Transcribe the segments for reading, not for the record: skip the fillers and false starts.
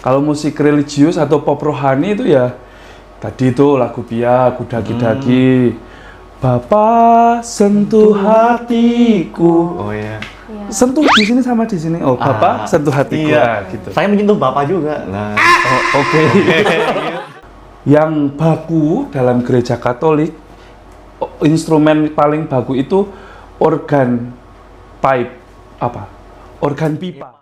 Kalau musik religius atau pop rohani itu ya tadi itu lagu Pia, Kudaki-daki. Bapa sentuh hatiku. Oh iya. Sentuh di sini sama di sini. Oh, Bapa sentuh hatiku. Iya. Gitu. Saya menyentuh Bapak juga. Nah. Oh, oke. Yang baku dalam gereja Katolik, instrumen paling baku itu organ pipe, organ pipa.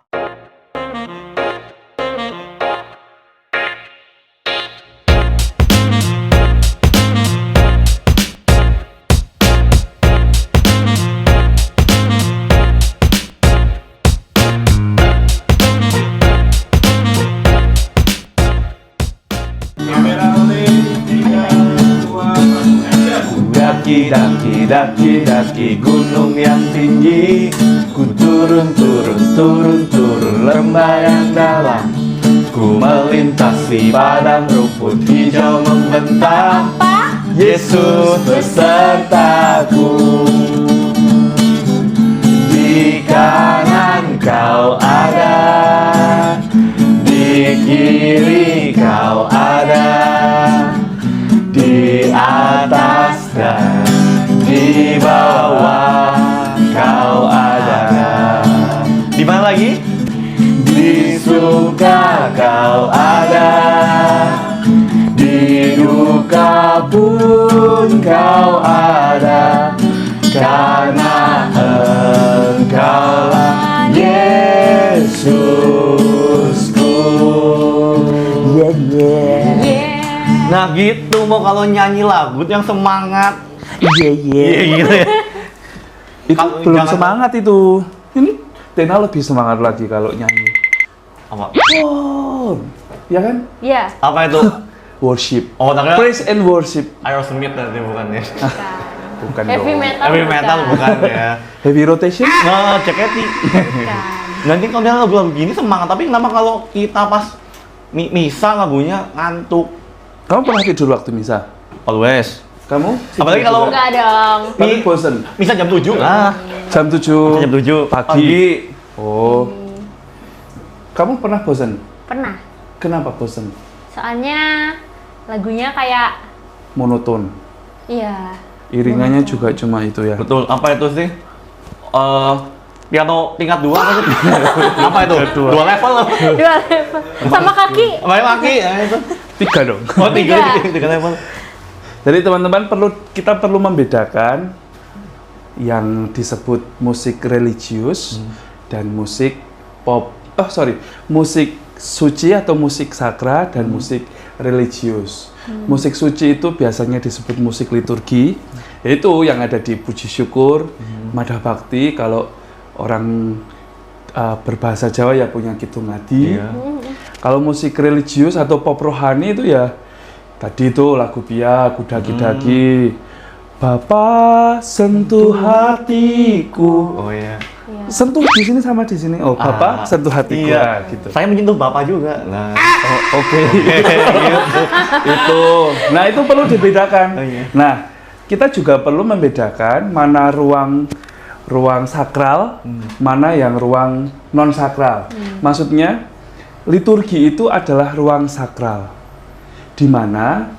Daki gunung yang tinggi, ku turun lembah yang dalam, ku melintasi padang rumput hijau membentang. Yesus besertaku, di kanan kau ada, di kiri kau ada, di atas dan di bawah kau ada. Di mana lagi? Di suka kau ada, di duka pun kau ada, karena Engkaulah Yesusku. Nah gitu, mau kalau nyanyi lagu yang semangat. Iya gitu ya. Itu belum semangat itu. Ini Tena lebih semangat lagi kalau nyanyi. Apa? Oh, ya kan? Iya. Apa itu? Worship. Oh, ternyata Praise and worship. Aerosmith nanti bukan ya? Bukan Heavy dong. metal. Heavy metal bukan ya? Heavy rotation? Nah, ceketi. Bukan. Nanti kalau dia lagu-lagu gini semangat, tapi kenapa kalau kita pas misa lagunya ngantuk? Kamu pernah tidur waktu misa? Always. Kamu? Apalagi kalau Enggak dong. Tapi bosen. misa jam 7. Jam 7 Jam 7 pagi. Oh. Kamu pernah bosen? Pernah. Kenapa bosen? Soalnya lagunya kayak Monoton. iya. Iringannya juga cuma itu ya. Betul, apa itu sih? Piano tingkat 2 kan? Apa itu? Dua. 2 level loh. Dua level. Sama kaki. Apa kaki? Ya, itu. 3 dong. Oh, 3 Tiga. level. Jadi teman-teman kita perlu membedakan yang disebut musik religius dan musik pop. Musik suci atau musik sakra dan musik religius. Musik suci itu biasanya disebut musik liturgi, yaitu yang ada di puji syukur, madah bakti. Kalau orang berbahasa Jawa ya punya kidung ngadi. Iya. Kalau musik religius atau pop rohani itu ya tadi itu lagu Pia, Kudaki-daki. Bapa sentuh hatiku. Oh iya. Sentuh di sini sama di sini. Oh, Bapa sentuh hatiku. Iya. Gitu. Saya menyentuh Bapak juga. Nah. Oh, oke. Itu. Nah, itu perlu dibedakan. Oh, iya. Nah, kita juga perlu membedakan mana ruang sakral, mana yang ruang non sakral. Maksudnya liturgi itu adalah ruang sakral, di mana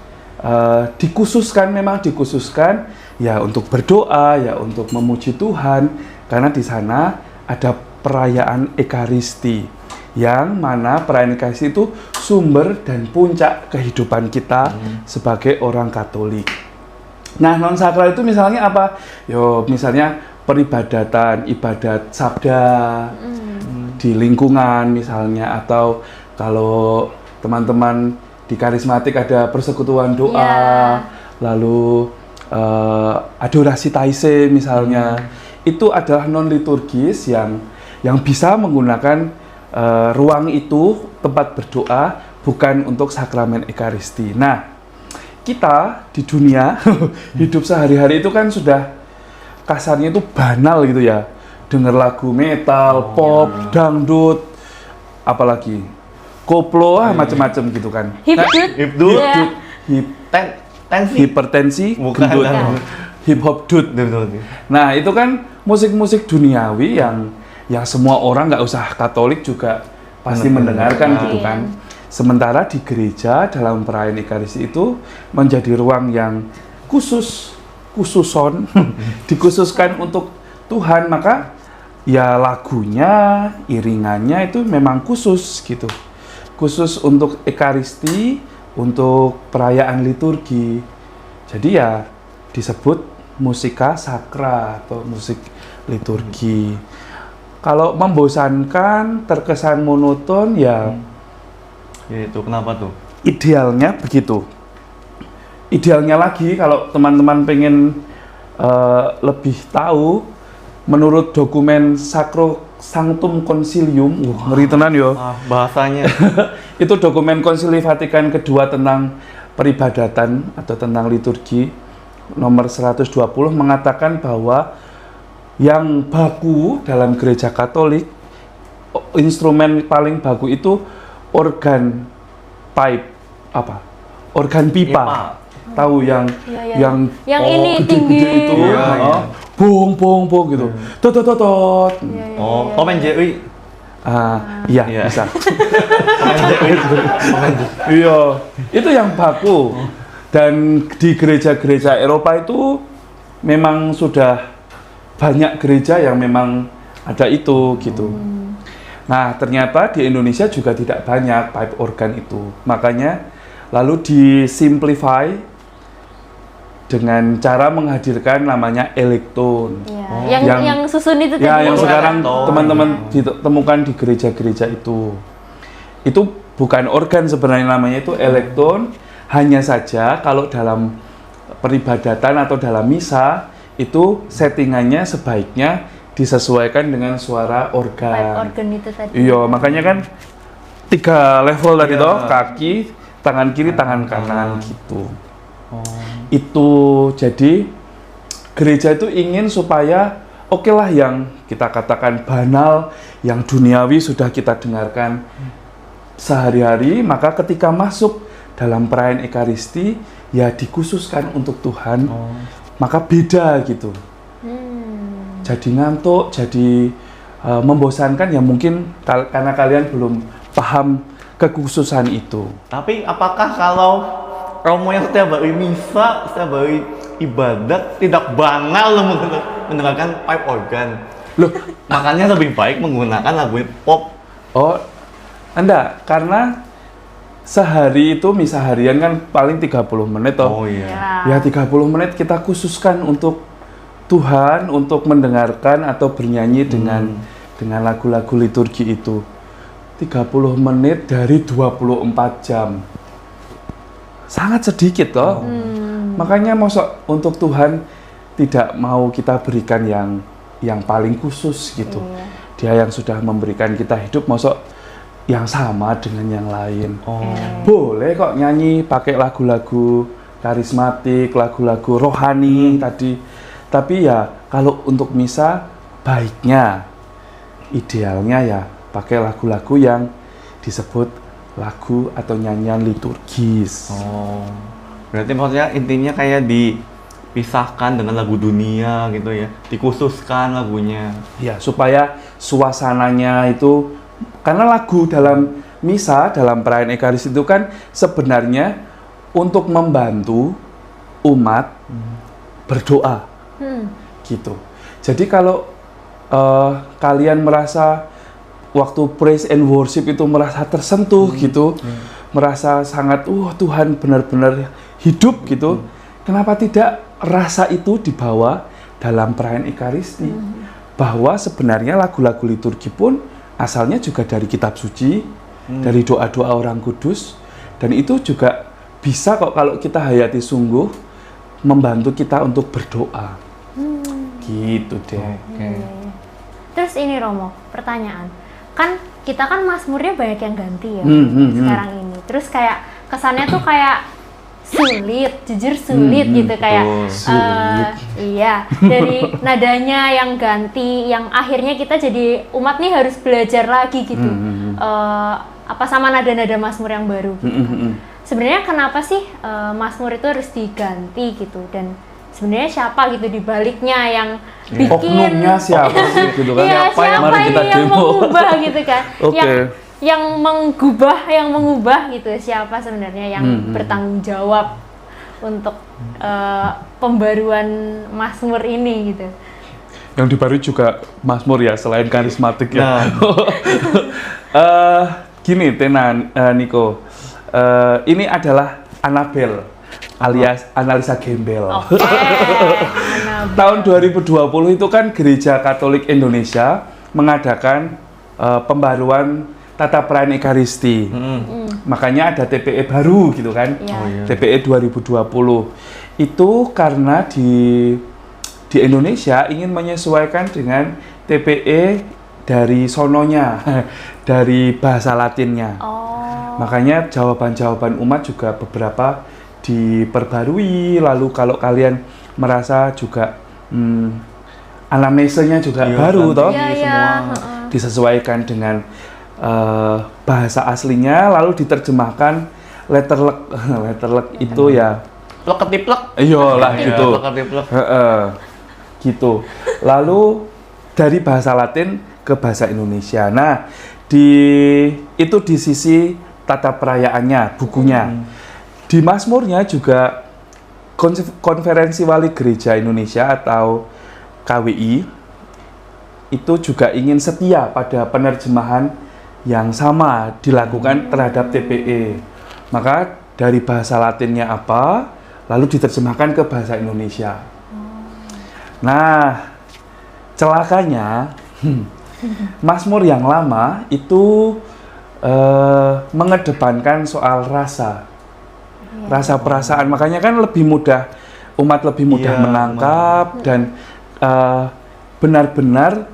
memang dikhususkan ya untuk berdoa, ya untuk memuji Tuhan, karena di sana ada perayaan Ekaristi, yang mana perayaan Ekaristi itu sumber dan puncak kehidupan kita sebagai orang Katolik. Nah, non sakral itu misalnya apa? Misalnya peribadatan, ibadat sabda di lingkungan misalnya, atau kalau teman-teman di karismatik ada persekutuan doa, lalu adorasi taise misalnya, itu adalah non liturgis yang bisa menggunakan ruang itu tempat berdoa, bukan untuk sakramen Ekaristi. Nah, kita di dunia hidup sehari-hari itu kan sudah kasarnya itu banal gitu ya, denger lagu metal, pop, dangdut, apalagi koplo, macam-macam gitu kan. Hipdut. Tensi. Hipertensi, Bukan. gendut, hip hop dut. Nah, itu kan musik-musik duniawi yang semua orang, nggak usah Katolik juga pasti mendengarkan gitu kan. Sementara di gereja dalam perayaan Ekaristi itu menjadi ruang yang khususon, dikhususkan untuk Tuhan, maka ya lagunya, iringannya itu memang khusus gitu. Khusus untuk Ekaristi, untuk perayaan liturgi. Jadi ya disebut musika sakra atau musik liturgi. Kalau membosankan, terkesan monoton ya itu kenapa tuh? idealnya begitu. Idealnya lagi kalau teman-teman pengen lebih tahu, menurut dokumen Sacro Sanctum Concilium, ngeri tenan yo. Bahasanya. Itu dokumen Konsili Vatikan kedua tentang peribadatan atau tentang liturgi nomor 120 mengatakan bahwa yang baku dalam gereja Katolik, instrumen paling baku itu organ pipe, organ pipa. Tahu yang Yang ini gede-gede tinggi. itu, bong gitu. Tot. Tom and Jerry. Iya, bisa. Tom and Jerry. Iya, itu yang baku. Dan di gereja-gereja Eropa itu memang sudah banyak gereja yang memang ada itu gitu. Nah, ternyata di Indonesia juga tidak banyak pipe organ itu. Makanya lalu disimplify dengan cara menghadirkan namanya elektron. Yang susun itu Ya, tadi. yang sekarang elektron. teman-teman ditemukan di gereja-gereja itu. Itu bukan organ sebenarnya, namanya itu elektron. Hanya saja kalau dalam peribadatan atau dalam misa itu settingannya sebaiknya disesuaikan dengan suara Pipe organ. organ itu tadi. Iya, makanya kan 3 level tadi Iya. toh, kaki, tangan kiri, tangan kanan gitu. Itu jadi gereja itu ingin supaya oke lah yang kita katakan banal, yang duniawi sudah kita dengarkan sehari-hari, maka ketika masuk dalam perayaan Ekaristi ya dikhususkan untuk Tuhan, maka beda gitu. Jadi ngantuk, jadi membosankan ya mungkin karena kalian belum paham kekhususan itu. Tapi apakah kalau Romo yang setiap hari misa, setiap hari ibadat tidak banal loh mendengarkan pipe organ? Loh, Makanya lebih baik menggunakan lagu pop. oh, enggak, karena sehari itu misa harian kan paling 30 menit toh. Oh iya. Ya 30 menit kita khususkan untuk Tuhan, untuk mendengarkan atau bernyanyi dengan lagu-lagu liturgi itu. 30 menit dari 24 jam. Sangat sedikit toh. Makanya mosok untuk Tuhan tidak mau kita berikan yang paling khusus gitu. Dia yang sudah memberikan kita hidup, mosok yang sama dengan yang lain. Boleh kok nyanyi pakai lagu-lagu karismatik, lagu-lagu rohani tadi. Tapi ya kalau untuk misa baiknya, idealnya ya pakai lagu-lagu yang disebut lagu atau nyanyian liturgis. Berarti maksudnya intinya kayak dipisahkan dengan lagu dunia gitu ya, dikhususkan lagunya. Ya, supaya suasananya itu, karena lagu dalam misa, dalam perayaan Ekaristi itu kan sebenarnya untuk membantu umat berdoa. Gitu. Jadi kalau kalian merasa waktu praise and worship itu merasa tersentuh gitu, merasa sangat Tuhan benar-benar hidup gitu, kenapa tidak rasa itu dibawa dalam perayaan Ekaristi? Bahwa sebenarnya lagu-lagu liturgi pun asalnya juga dari kitab suci, dari doa-doa orang kudus, dan itu juga bisa kok kalau kita hayati sungguh membantu kita untuk berdoa. Gitu deh. Terus ini Romo, pertanyaan. Kan kita kan mazmurnya banyak yang ganti ya sekarang ini. Terus kayak kesannya tuh kayak sulit, jujur sulit gitu kayak iya, dari nadanya yang ganti, yang akhirnya kita jadi umat nih harus belajar lagi gitu. Apa sama nada-nada mazmur yang baru gitu kan. Sebenarnya kenapa sih mazmur itu harus diganti gitu, dan sebenarnya siapa gitu di baliknya yang bikin Oknumnya siapa sih gitu kan? iya, siapa Mari kita ini yang demo. mengubah gitu kan. Oke. yang mengubah gitu, siapa sebenarnya yang bertanggung jawab untuk pembaruan Mazmur ini gitu. Yang dibarui juga Mazmur ya, selain karismatik ya. Gini Tenan, Niko, ini adalah Anabel alias Analisa Gembel. Oke. Tahun 2020 itu kan Gereja Katolik Indonesia mengadakan pembaruan tata perayaan Ekaristi. Makanya ada TPE baru gitu kan. Iya. TPE 2020. Itu karena di Indonesia ingin menyesuaikan dengan TPE dari sononya, dari bahasa Latinnya. Oh. Makanya jawaban-jawaban umat juga beberapa diperbarui. Lalu kalau kalian merasa juga anamnesenya juga baru toh, disesuaikan dengan bahasa aslinya, lalu diterjemahkan letterlek itu ya Plek ketiplek. iyalah gitu. Plek ketiplek. Gitu. Lalu dari bahasa Latin ke bahasa Indonesia. Nah, itu di sisi tata perayaannya, bukunya. Di Mazmurnya juga Konferensi Wali Gereja Indonesia atau KWI itu juga ingin setia pada penerjemahan yang sama dilakukan terhadap TPE. Maka dari bahasa Latinnya apa, lalu diterjemahkan ke bahasa Indonesia. Nah, celakanya Mazmur yang lama itu mengedepankan soal rasa perasaan, makanya kan lebih mudah, umat lebih mudah menangkap dan benar-benar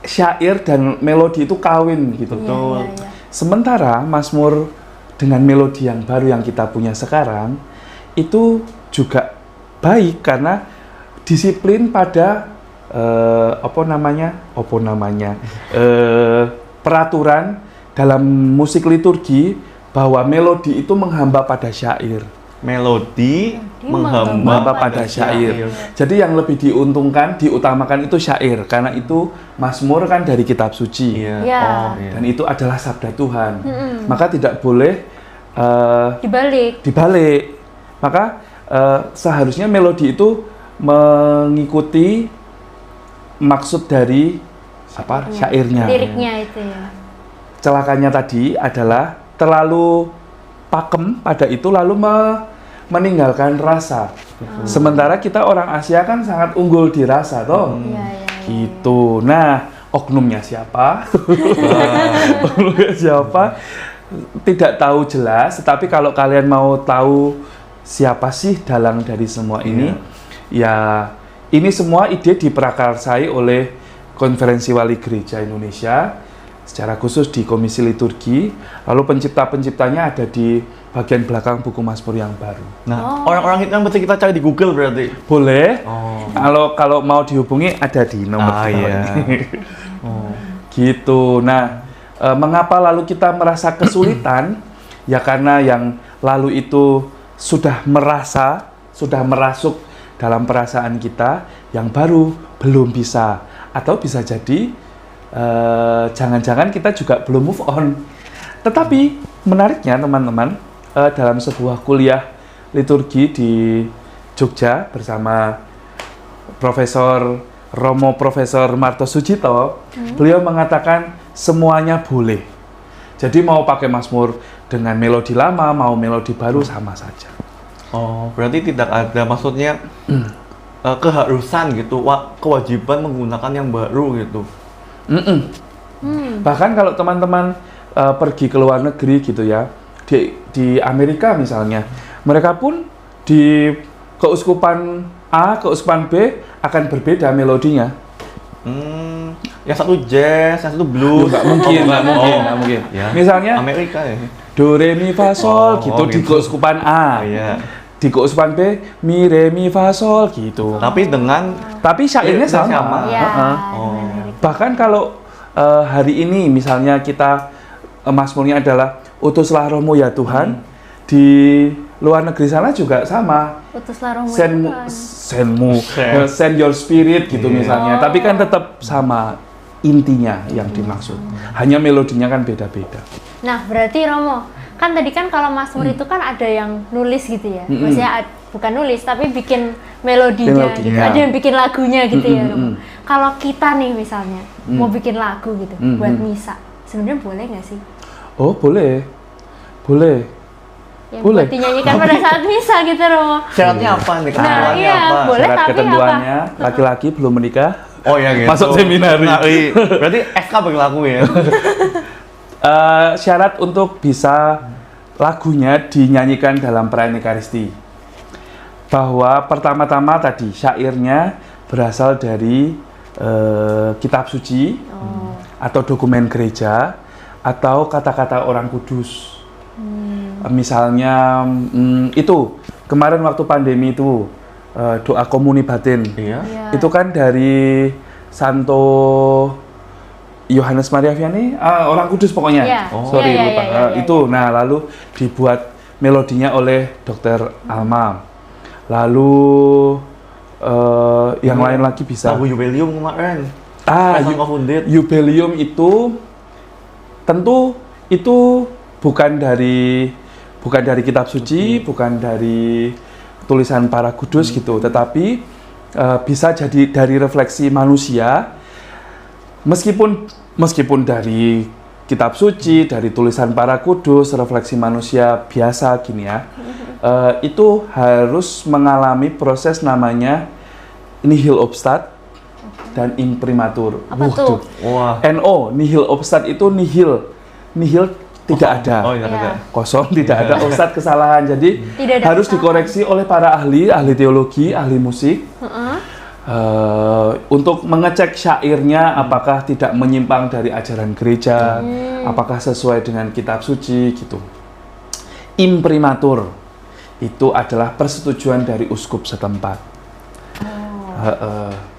syair dan melodi itu kawin gitu. Betul. Sementara Mazmur dengan melodi yang baru yang kita punya sekarang itu juga baik karena disiplin pada peraturan dalam musik liturgi bahwa melodi itu menghamba pada syair. Melodi menghamba pada syair. Jadi yang lebih diutamakan itu syair karena itu Mazmur kan dari kitab suci. Dan itu adalah sabda Tuhan. Maka tidak boleh dibalik. Maka seharusnya melodi itu mengikuti maksud dari syairnya. Liriknya itu ya. Celakanya tadi adalah terlalu pakem pada itu lalu meninggalkan rasa. Sementara kita orang Asia kan sangat unggul di rasa toh. Gitu. Nah, oknumnya siapa? Oknumnya siapa? Tidak tahu jelas, tetapi kalau kalian mau tahu siapa sih dalang dari semua ini, ya ini semua ide diprakarsai oleh Konferensi Wali Gereja Indonesia secara khusus di Komisi Liturgi, lalu pencipta-penciptanya ada di bagian belakang buku Mazmur yang baru. Nah, orang-orang itu yang mesti kita cari di Google berarti? Boleh. Kalau mau dihubungi ada di nomor ini. Gitu. Nah, mengapa lalu kita merasa kesulitan? Ya karena yang lalu itu sudah merasuk dalam perasaan kita, yang baru belum bisa, atau bisa jadi jangan-jangan kita juga belum move on. Tetapi menariknya teman-teman, dalam sebuah kuliah liturgi di Jogja bersama Profesor Marto Sujito, beliau mengatakan semuanya boleh. Jadi mau pakai Mazmur dengan melodi lama, mau melodi baru sama saja. Oh, berarti tidak ada maksudnya keharusan gitu, kewajiban menggunakan yang baru gitu. Bahkan kalau teman-teman pergi ke luar negeri gitu ya, di Amerika misalnya, mereka pun di keuskupan A, keuskupan B akan berbeda melodinya. Yang satu jazz, yang satu blues. Nggak mungkin. Ya. Misalnya Amerika ya. Do re mi fa sol gitu di keuskupan A. Di keuskupan B mi re mi fa sol gitu. Tapi syairnya sama. Bahkan kalau hari ini misalnya kita Mazmurnya adalah utuslah rohmu ya Tuhan, di luar negeri sana juga sama. Utuslah rohmu ya Tuhan. Send your spirit gitu misalnya. Tapi kan tetap sama. intinya yang dimaksud. Hanya melodinya kan beda-beda. Nah, berarti Romo, kan tadi kan kalau Mazmur itu kan ada yang nulis gitu ya. Maksudnya bukan nulis tapi bikin melodinya gitu. Melodinya. Ada yang bikin lagunya gitu ya, Romo. Kalau kita nih misalnya mau bikin lagu gitu buat misa, sebenarnya boleh nggak sih? Oh, boleh. Boleh. Yang Boleh. buat dinyanyikan pada saat misa gitu, Romo. Syaratnya apa nih? Nah, Ketentuannya iya, apa? boleh. Syarat tapi ketentuannya laki-laki belum menikah Oh ya gitu. masuk seminari. Nah, berarti SK berlaku ya. Syarat untuk bisa lagunya dinyanyikan dalam perayaan Ekaristi, bahwa pertama-tama tadi syairnya berasal dari kitab suci atau dokumen gereja atau kata-kata orang kudus. Misalnya itu kemarin waktu pandemi itu doa komuni batin. Iya. Iya. Itu kan dari Santo Yohanes Maria Vianney, orang kudus pokoknya. Iya. Sorry Iya, lupa. iya, iya, iya. Itu, nah lalu dibuat melodinya oleh Dr. Alma. Lalu yang lain lagi bisa. Lagu Jubileum kemarin. Yu- Song of Wounded. Jubileum itu tentu itu bukan dari kitab suci, bukan dari tulisan para kudus gitu, tetapi bisa jadi dari refleksi manusia, meskipun dari kitab suci, dari tulisan para kudus, refleksi manusia biasa gini ya, itu harus mengalami proses namanya nihil obstat dan imprimatur. Apa tuh? Wah. NO, nihil obstat itu nihil tidak ada. Oh iya. Iya. Ada. Kosong, tidak ada obstat kesalahan. Jadi Tidak ada harus kesalahan. dikoreksi oleh para ahli teologi, ahli musik, untuk mengecek syairnya apakah tidak menyimpang dari ajaran gereja, apakah sesuai dengan kitab suci gitu. Imprimatur itu adalah persetujuan dari uskup setempat.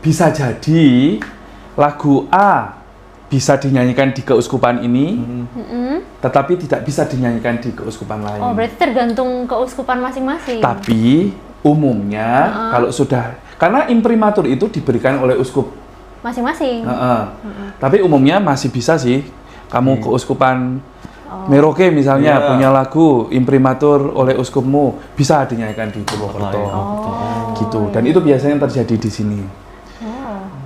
Bisa jadi lagu A bisa dinyanyikan di keuskupan ini, tetapi tidak bisa dinyanyikan di keuskupan lain. Oh, berarti tergantung keuskupan masing-masing. Tapi umumnya kalau sudah, karena imprimatur itu diberikan oleh uskup, Masing-masing. tapi umumnya masih bisa sih kamu keuskupan Merauke misalnya Iya. punya lagu imprimatur oleh uskupmu, bisa dinyanyikan di Purwokerto, gitu. Dan itu biasanya terjadi di sini.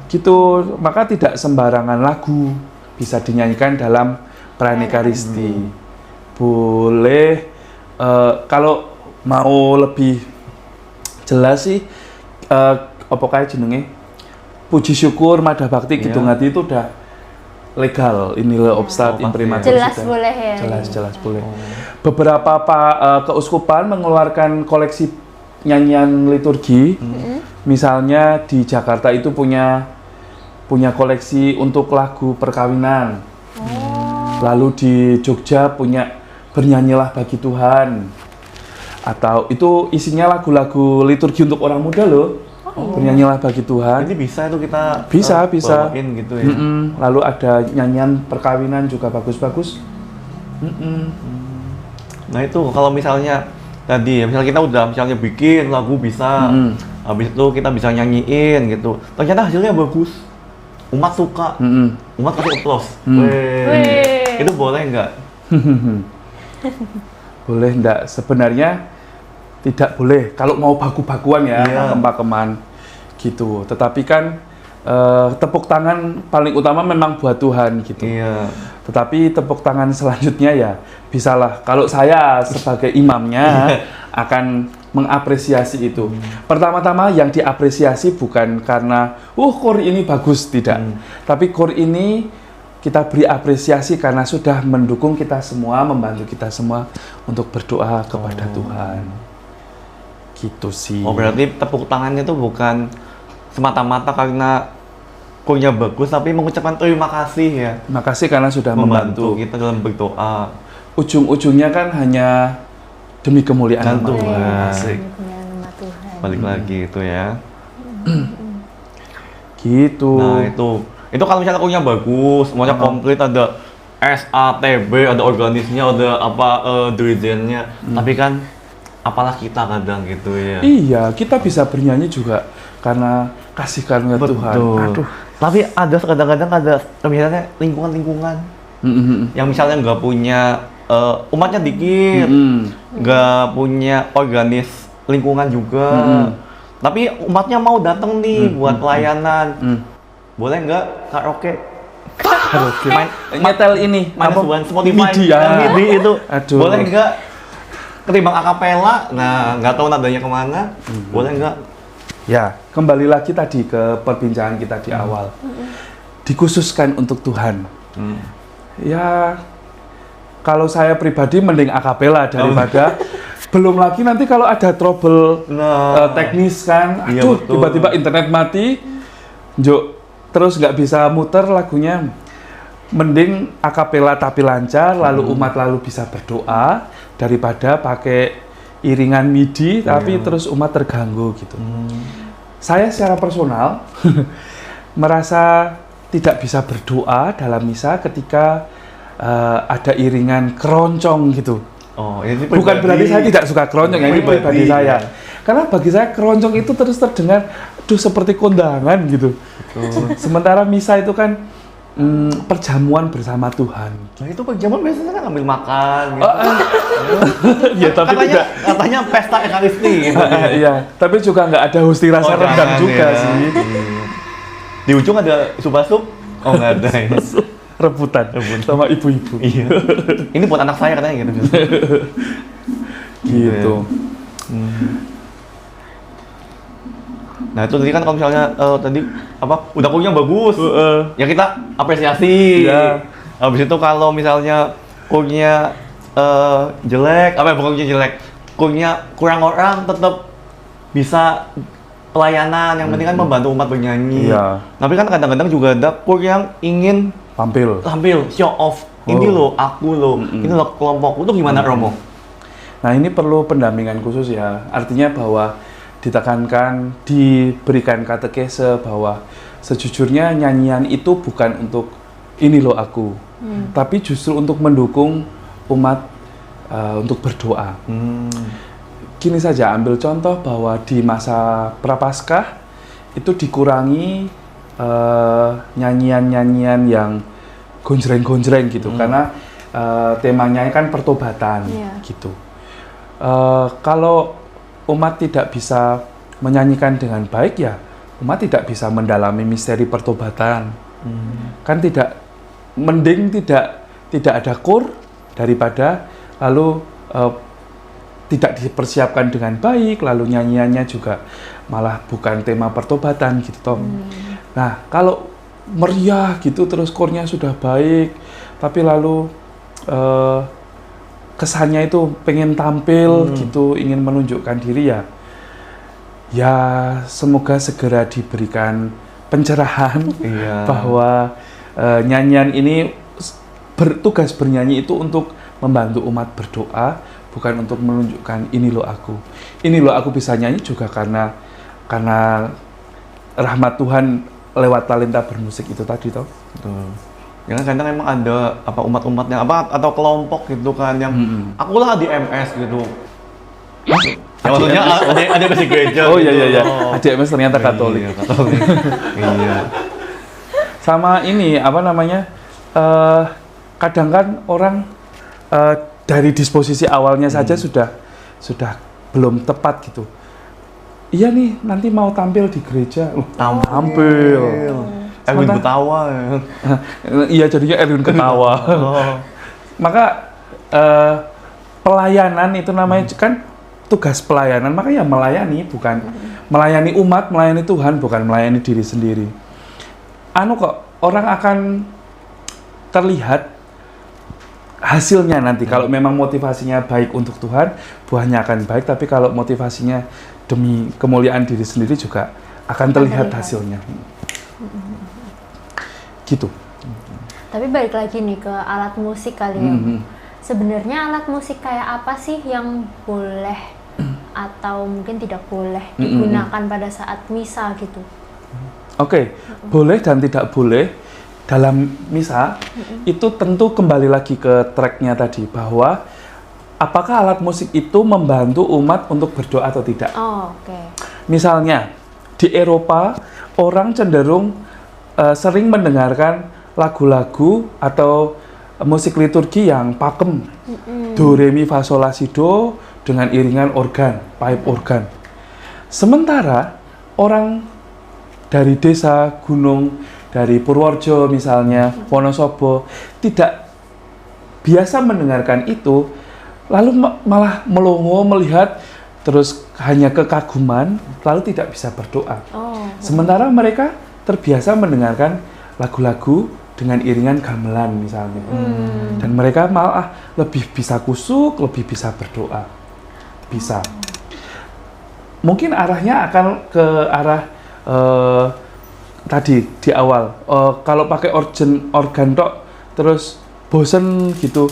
Gitu, maka tidak sembarangan lagu bisa dinyanyikan dalam perayaan Ekaristi. Boleh, kalau mau lebih jelas sih, apa kayak jenenge puji syukur, madah bakti, kidung hati itu udah legal. Inilah obstat imprimatur Jelas sudah. boleh ya. Jelas boleh. Beberapa keuskupan mengeluarkan koleksi nyanyian liturgi. Misalnya di Jakarta itu punya koleksi untuk lagu perkawinan. Lalu di Jogja punya Bernyanyilah Bagi Tuhan. Atau itu isinya lagu-lagu liturgi untuk orang muda loh. Bernyanyilah Bagi Tuhan. Jadi bisa itu kita Bisa. bawain gitu ya. Lalu ada nyanyian perkawinan juga bagus-bagus. Nah itu kalau misalnya tadi ya, misalnya kita udah misalnya bikin lagu bisa, habis itu kita bisa nyanyiin gitu. Ternyata hasilnya bagus, umat suka, umat kasih applause. Weh. Itu boleh nggak? Boleh enggak? Sebenarnya tidak boleh. Kalau mau baku-bakuan ya, Iya. pakem-pakeman gitu. Tetapi kan tepuk tangan paling utama memang buat Tuhan gitu. Iya. Tetapi tepuk tangan selanjutnya ya bisalah. Kalau saya sebagai imamnya akan mengapresiasi itu. Pertama-tama yang diapresiasi bukan karena kor ini bagus, tidak. Tapi kor ini kita beri apresiasi karena sudah mendukung kita semua, membantu kita semua untuk berdoa kepada Tuhan. Gitu sih. Oh berarti tepuk tangannya itu bukan semata-mata karena kurnya bagus, tapi mengucapkan terima kasih ya. Makasih karena sudah membantu. kita dalam berdoa. Ujung-ujungnya kan hanya demi kemuliaan nama Tuhan. Tuhan. Asik. Kemuliaan nama Tuhan. Balik lagi itu ya. Gitu. Nah itu kalau misalnya lagunya bagus, semuanya komplit, ada SATB, ada organisnya, ada apa dirijennya, tapi kan apalah kita kadang gitu ya. Iya, kita bisa bernyanyi juga karena kasih karunia Tuhan. Aduh, Tapi ada kadang-kadang ada misalnya lingkungan-lingkungan yang misalnya nggak punya umatnya dikit, nggak punya organisasi lingkungan juga, tapi umatnya mau datang nih buat pelayanan, boleh nggak karaoke? Main nyetel ini main apa? sebuah Spotify, MIDI ya. MIDI itu, Aduh. boleh nggak? Ketimbang akapela, nah nggak tahu nadanya kemana, boleh nggak? Ya, kembali lagi tadi ke perbincangan kita di awal. Dikhususkan untuk Tuhan. Ya, kalau saya pribadi mending akapela daripada belum lagi nanti kalau ada trouble teknis kan, Iya, aduh betul. tiba-tiba internet mati, terus nggak bisa muter lagunya. Mending akapela tapi lancar, lalu umat lalu bisa berdoa daripada pakai iringan MIDI tapi terus umat terganggu gitu. Saya secara personal merasa tidak bisa berdoa dalam misa ketika ada iringan keroncong gitu. Oh, ini Bukan berarti saya tidak suka keroncong, ya ini pribadi saya. Karena bagi saya keroncong itu terus terdengar, aduh seperti kondangan gitu. Sementara misa itu kan perjamuan bersama Tuhan. Nah itu perjamuan biasanya kan ambil makan gitu. Ya tapi tidak. Katanya pesta ekaristi gitu. Iya, tapi juga nggak ada hosti rasa rendang jangan juga ya. sih. Di ujung ada sup-sup? Oh nggak ada ya. Rebutan sama ibu-ibu. Iya. Ini buat anak saya katanya gitu. Gitu. Nah itu tadi kan kalau misalnya tadi apa udah kuliah bagus, ya kita apresiasi. Iya. Habis itu kalau misalnya kuliah jelek, apa bukan kuliah jelek, kuliah kurang orang tetap bisa pelayanan. Yang penting kan membantu umat bernyanyi. Iya. Tapi kan kadang-kadang juga ada kur yang ingin Tampil. show off. Ini loh aku loh, ini loh kelompokku. Itu gimana Romo? Nah ini perlu pendampingan khusus ya. Artinya bahwa ditekankan, diberikan katekese bahwa sejujurnya nyanyian itu bukan untuk ini loh aku, tapi justru untuk mendukung umat untuk berdoa. Gini saja, ambil contoh bahwa di masa Prapaskah itu dikurangi nyanyian-nyanyian yang gonjreng-gonjreng gitu, karena temanya kan pertobatan gitu. Kalau umat tidak bisa menyanyikan dengan baik ya, umat tidak bisa mendalami misteri pertobatan. Kan mending tidak ada kur daripada lalu tidak dipersiapkan dengan baik, lalu nyanyiannya juga malah bukan tema pertobatan gitu Tom. Nah kalau meriah gitu terus kurnya sudah baik, tapi lalu kesannya itu pengen tampil gitu, ingin menunjukkan diri ya semoga segera diberikan pencerahan bahwa nyanyian ini tugas bernyanyi itu untuk membantu umat berdoa, bukan untuk menunjukkan ini loh aku bisa nyanyi juga karena rahmat Tuhan lewat talenta bermusik itu tadi toh. Ya kan kadang emang ada apa umat-umat yang apa atau kelompok gitu kan yang akulah di MS gitu. Ya, maksudnya ada basic gereja. Oh gitu. iya. ADMS ternyata Katolik. Iya, Katolik. Iya. Sama ini apa namanya? Kadang kan orang dari disposisi awalnya saja sudah belum tepat gitu. Iya nih, nanti mau tampil di gereja. Tampil. Erwin Betawa. Iya, jadinya Erwin ketawa. Maka pelayanan itu namanya kan tugas pelayanan, maka ya melayani, bukan melayani umat, melayani Tuhan, bukan melayani diri sendiri. Orang akan terlihat hasilnya nanti. Kalau memang motivasinya baik untuk Tuhan, buahnya akan baik. Tapi kalau motivasinya demi kemuliaan diri sendiri juga akan terlihat hasilnya. Gitu. Tapi balik lagi nih ke alat musik kali ya. Sebenarnya alat musik kayak apa sih yang boleh atau mungkin tidak boleh digunakan pada saat misa gitu? Oke, boleh dan tidak boleh dalam misa itu tentu kembali lagi ke tracknya tadi, bahwa apakah alat musik itu membantu umat untuk berdoa atau tidak. Oh, oke. Misalnya di Eropa orang cenderung sering mendengarkan lagu-lagu atau musik liturgi yang pakem, do re mi fa sol la si do dengan iringan organ, pipe organ. Sementara orang dari desa gunung, dari Purworejo misalnya, Wonosobo tidak biasa mendengarkan itu, lalu malah melongo melihat terus hanya kekaguman, lalu tidak bisa berdoa. Sementara mereka terbiasa mendengarkan lagu-lagu dengan iringan gamelan misalnya, dan mereka malah lebih bisa kusuk, lebih bisa berdoa, bisa. Mungkin arahnya akan ke arah tadi di awal, kalau pakai organ tok terus bosen gitu,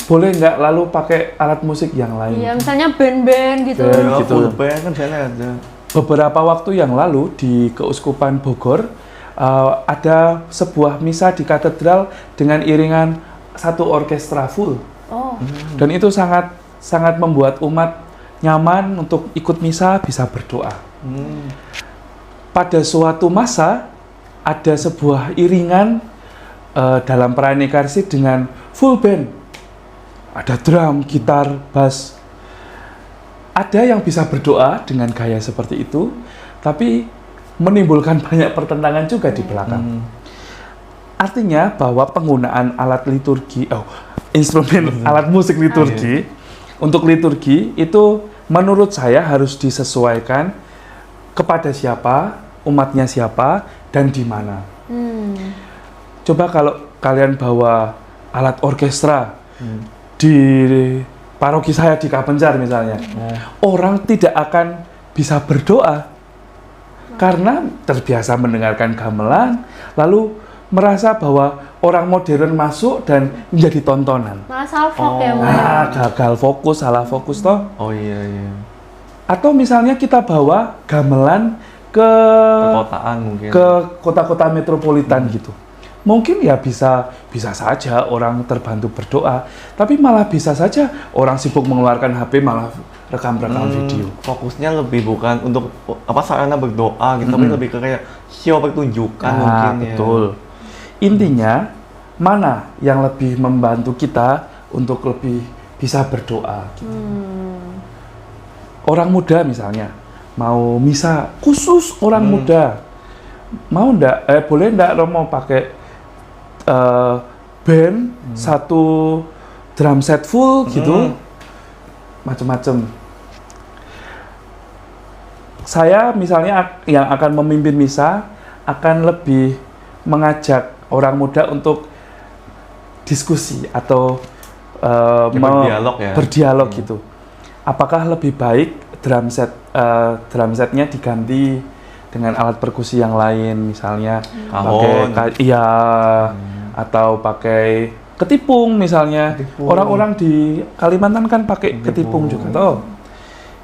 boleh nggak lalu pakai alat musik yang lain? Iya, misalnya band-band gitu. Ya, gitu. full band kan biasanya ada. Beberapa waktu yang lalu di Keuskupan Bogor ada sebuah misa di katedral dengan iringan satu orkestra full. Dan itu sangat membuat umat nyaman untuk ikut misa, bisa berdoa. Pada suatu masa ada sebuah iringan dalam perayaan Ekaristi dengan full band. Ada drum, gitar, bass. Ada yang bisa berdoa dengan gaya seperti itu, tapi menimbulkan banyak pertentangan juga di belakang. Artinya bahwa penggunaan alat liturgi, instrumen alat musik liturgi untuk liturgi itu menurut saya harus disesuaikan kepada siapa, umatnya siapa, dan di mana. Coba kalau kalian bawa alat orkestra di paroki saya di Kapencar misalnya, orang tidak akan bisa berdoa karena terbiasa mendengarkan gamelan, lalu merasa bahwa orang modern masuk dan menjadi tontonan. Malah salfok ya, Gagal fokus, salah fokus toh. Oh iya. Atau misalnya kita bawa gamelan ke Perkotaan mungkin. ke kota-kota metropolitan gitu. Mungkin ya bisa saja orang terbantu berdoa, tapi malah bisa saja orang sibuk mengeluarkan HP malah rekam video. Fokusnya lebih bukan untuk sarana berdoa gitu, tapi lebih ke kayak show pertunjukan mungkin ya. Betul. Intinya mana yang lebih membantu kita untuk lebih bisa berdoa gitu. Orang muda misalnya mau misa khusus orang muda, mau boleh ndak Romo pakai band satu drum set full gitu, macem-macem. Saya misalnya yang akan memimpin misa akan lebih mengajak orang muda untuk diskusi atau berdialog gitu. Apakah lebih baik drum setnya diganti dengan alat perkusi yang lain, misalnya pakai atau pakai ketipung misalnya. Orang-orang di Kalimantan kan pakai ketipung juga toh.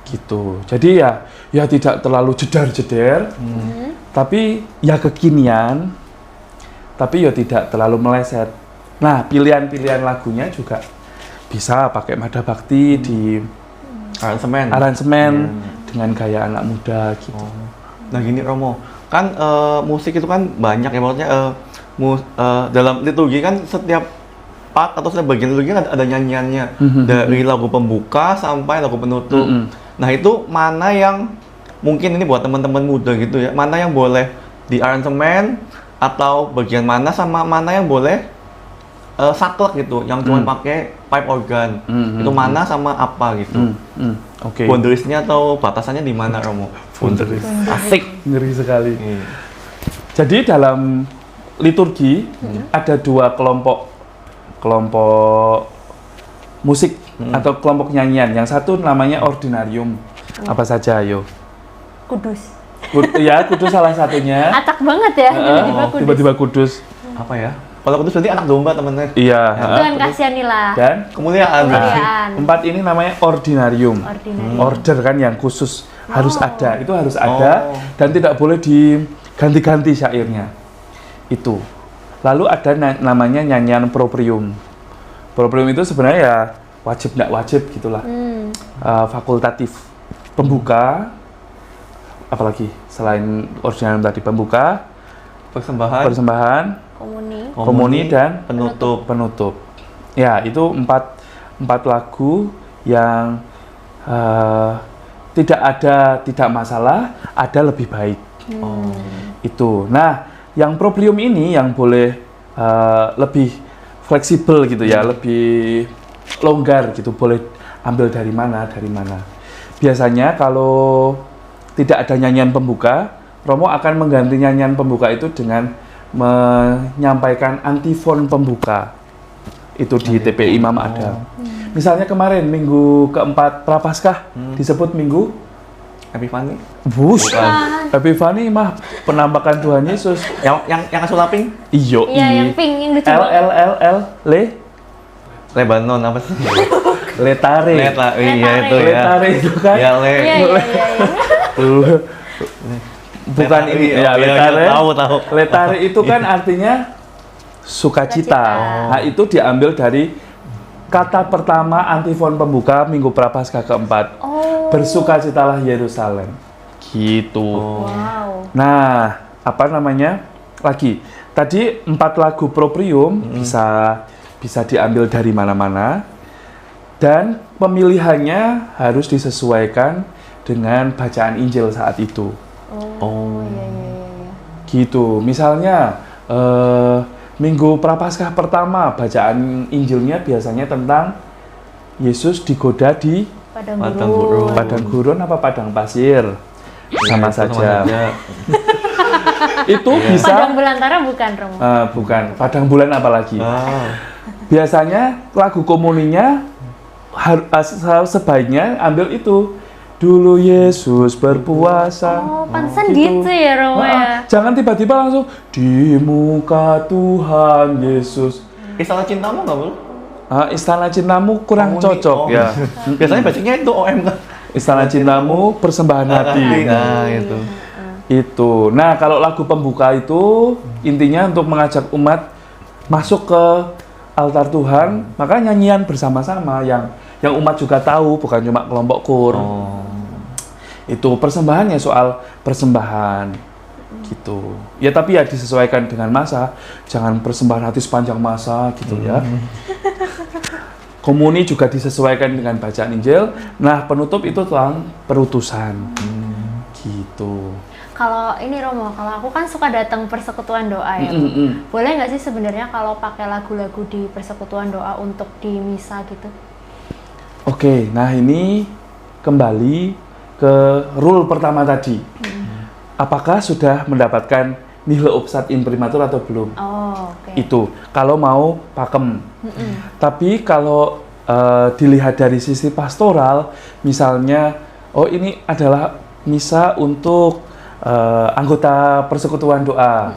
Gitu. Jadi ya tidak terlalu jedar-jeder, tapi ya kekinian, tapi ya tidak terlalu meleset. Nah, pilihan-pilihan lagunya juga bisa pakai Mada Bakti di aransemen dengan gaya anak muda gitu. Nah gini Romo, kan musik itu kan banyak ya, maksudnya dalam liturgi kan setiap part atau setiap bagian liturgi kan ada nyanyiannya, dari lagu pembuka sampai lagu penutup. Nah itu mana yang mungkin ini buat teman-teman muda gitu ya, mana yang boleh di aransemen atau bagian mana, sama mana yang boleh saklek gitu, yang cuma pakai pipe organ, itu mana sama apa gitu. Oke. Boundariesnya atau batasannya di mana Romo? Boundaries. Asik, Ngeri sekali. Jadi dalam liturgi ada dua kelompok musik atau kelompok nyanyian. Yang satu namanya ordinarium. Apa saja, ayo? Kudus. Kudus salah satunya. Atak banget ya, Tiba-tiba kudus. apa ya? Kalau kudus berarti anak domba teman-teman. Iya. Tuhan kasihanilah. Dan Kemuliaan. empat ini namanya ordinarium. Order kan yang khusus harus ada. Itu harus ada dan tidak boleh diganti-ganti syairnya. Itu. Lalu ada namanya nyanyian proprium. Proprium itu sebenarnya ya wajib nggak wajib gitulah. Fakultatif. Pembuka, apalagi selain ordinarium tadi, pembuka, persembahan, komuni dan penutup. Ya, itu empat lagu yang tidak masalah, ada lebih baik. Itu. Nah, yang proprium ini yang boleh lebih fleksibel gitu ya, lebih longgar gitu, boleh ambil dari mana. Biasanya kalau tidak ada nyanyian pembuka, Romo akan mengganti nyanyian pembuka itu dengan menyampaikan antifon pembuka. Itu di TPI Imam ada. Misalnya kemarin minggu keempat Prapaskah disebut minggu Epifani. Epifani mah penampakan Tuhan Yesus. Yang asulaping? Iyo. Iya, yang pink yang lucu. Lebanon apa sih? Letare. Iya itu ya. Letare itu kan. Iya, Iya. Bukan ini ya, letare. Tahu. Letare itu kan artinya sukacita. Nah, itu diambil dari kata pertama antifon pembuka Minggu Prapaskah keempat. Bersukacitalah Yerusalem. Gitu. Wow. Nah, apa namanya? Lagi. Tadi 4 lagu proprium bisa diambil dari mana-mana. Dan pemilihannya harus disesuaikan dengan bacaan Injil saat itu. Iya. Gitu. Misalnya Minggu Prapaskah pertama bacaan Injilnya biasanya tentang Yesus digoda di padang gurun apa padang pasir. Sama saja. Itu bisa. Padang Belantara bukan, Romo? Bukan. Padang bulan apalagi. Biasanya lagu komuninya sebaiknya ambil itu. Dulu Yesus berpuasa. Pantesan gitu ya, Romo ya. Jangan tiba-tiba langsung di muka Tuhan Yesus. Istana Cintamu nggak, Bro? Istana Cintamu kurang cocok ya. Biasanya bacanya itu OM kan. Istana Cintamu, persembahan hati. Nah, itu. Itu. Nah, kalau lagu pembuka itu intinya untuk mengajak umat masuk ke altar Tuhan, maka nyanyian bersama-sama yang umat juga tahu, bukan cuma kelompok kur. Itu persembahannya soal persembahan gitu. Ya tapi ya disesuaikan dengan masa, jangan persembahan hati sepanjang masa gitu ya. Komuni juga disesuaikan dengan bacaan Injil. Nah, penutup itu tentang perutusan. Gitu. Kalau ini Romo, kalau aku kan suka datang persekutuan doa ya. Boleh nggak sih sebenarnya kalau pakai lagu-lagu di persekutuan doa untuk di misa gitu? Oke, nah ini kembali ke rule pertama tadi. Apakah sudah mendapatkan nihil obstat imprimatur atau belum? Itu kalau mau pakem. Tapi kalau dilihat dari sisi pastoral, misalnya, ini adalah misa untuk anggota persekutuan doa,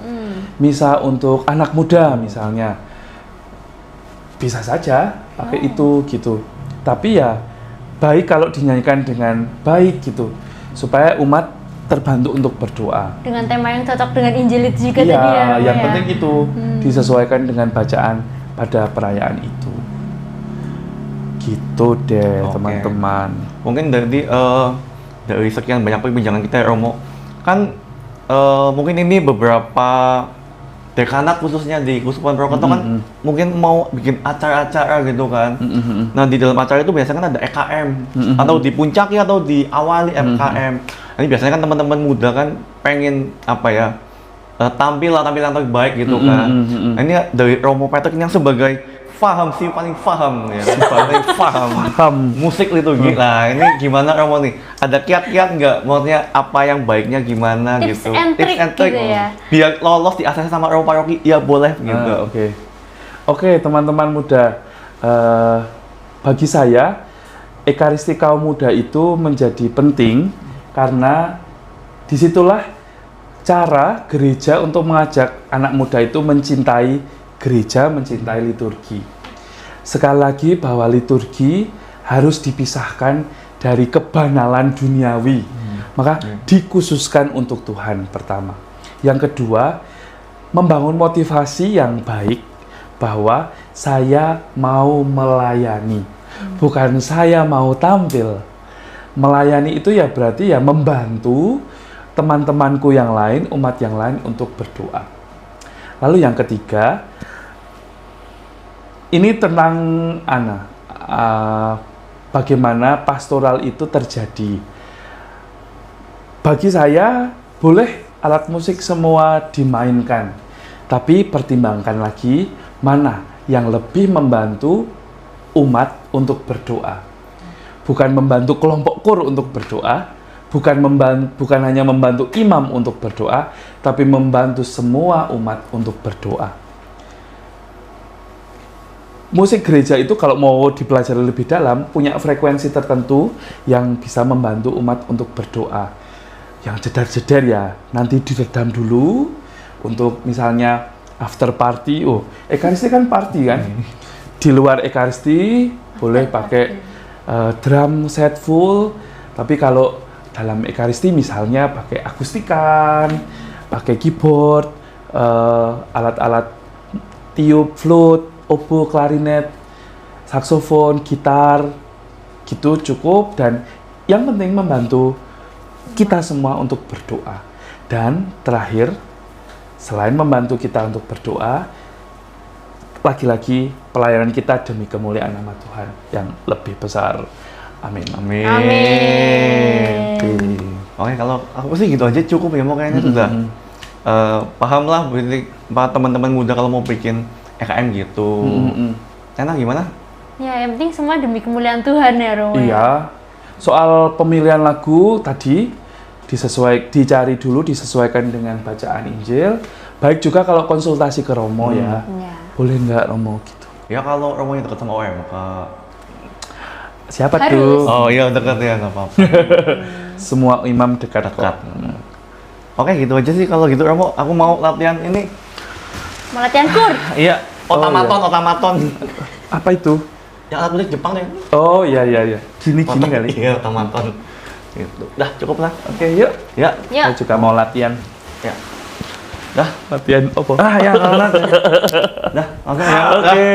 misa untuk anak muda misalnya, bisa saja pakai itu gitu. Tapi ya baik kalau dinyanyikan dengan baik gitu, supaya umat terbantu untuk berdoa. Dengan tema yang cocok dengan Injil itu juga tadi ya. Yang penting itu disesuaikan dengan bacaan pada perayaan itu. Gitu deh teman-teman. Mungkin dari sekian banyak perbincangan kita ya, Romo, kan mungkin ini beberapa dekanat khususnya di Keuskupan Purwokerto kan mungkin mau bikin acara-acara gitu kan. Nah di dalam acara itu biasanya kan ada EKM atau di puncaknya atau diawali FKM. Ini biasanya kan teman-teman muda kan pengen tampilan terbaik gitu kan. Nah, ini dari Romo Patrick yang sebagai paling paham musik liturgi. Nah ini gimana Romo nih? Ada kiat-kiat nggak? Maksudnya apa yang baiknya gimana tips gitu? And trick gitu ya. Biar lolos di ACC sama Romo Paroki, ya boleh gitu. Oke, teman-teman muda. Bagi saya, Ekaristi kaum muda itu menjadi penting karena disitulah cara gereja untuk mengajak anak muda itu mencintai gereja, mencintai liturgi. Sekali lagi bahwa liturgi harus dipisahkan dari kebanalan duniawi. Maka dikhususkan untuk Tuhan pertama. Yang kedua, membangun motivasi yang baik bahwa saya mau melayani. Bukan saya mau tampil. Melayani itu ya berarti ya membantu teman-temanku yang lain, umat yang lain untuk berdoa. Lalu yang ketiga, ini tentang bagaimana pastoral itu terjadi. Bagi saya, boleh alat musik semua dimainkan, tapi pertimbangkan lagi mana yang lebih membantu umat untuk berdoa. Bukan membantu kelompok kur untuk berdoa, bukan hanya membantu imam untuk berdoa, tapi membantu semua umat untuk berdoa. Musik gereja itu kalau mau dipelajari lebih dalam, punya frekuensi tertentu yang bisa membantu umat untuk berdoa. Yang jedar-jedar ya, nanti diredam dulu untuk misalnya after party. Ekaristi kan party kan? Di luar ekaristi boleh pakai drum set full, tapi kalau dalam ekaristi misalnya pakai akustikan, pakai keyboard, alat-alat tiup, flute, oboe, klarinet, saksofon, gitar, gitu cukup. Dan yang penting membantu kita semua untuk berdoa. Dan terakhir, selain membantu kita untuk berdoa, lagi-lagi pelayanan kita demi kemuliaan nama Tuhan yang lebih besar. Amin. Amin. Amin. Oke, kalau aku sih gitu aja cukup ya, mau kayaknya sudah paham lah teman-teman muda kalau mau bikin EKM gitu. Enak gimana? Ya, yang penting semua demi kemuliaan Tuhan ya, Romo. Iya. Soal pemilihan lagu tadi dicari dulu, disesuaikan dengan bacaan Injil. Baik juga kalau konsultasi ke Romo ya. Ya. Boleh nggak Romo gitu? Ya kalau Romonya dekat sama OMK. Siapa Harus. tuh? Oh iya dekat ya, nggak apa-apa. Semua imam dekat. Oke gitu aja sih kalau gitu Romo. Aku mau latihan ini. Mau latihan kur? Iya, otamaton. Apa itu? Yang alat musik Jepang deh. Oh iya. Gini kali. Iya, otamaton. Gitu. Dah cukup lah. Oke, yuk. Ya. Yuk. Saya juga mau latihan. Ya. Dah. Latihan apa? Ya. Dah, langsung ya. Oke.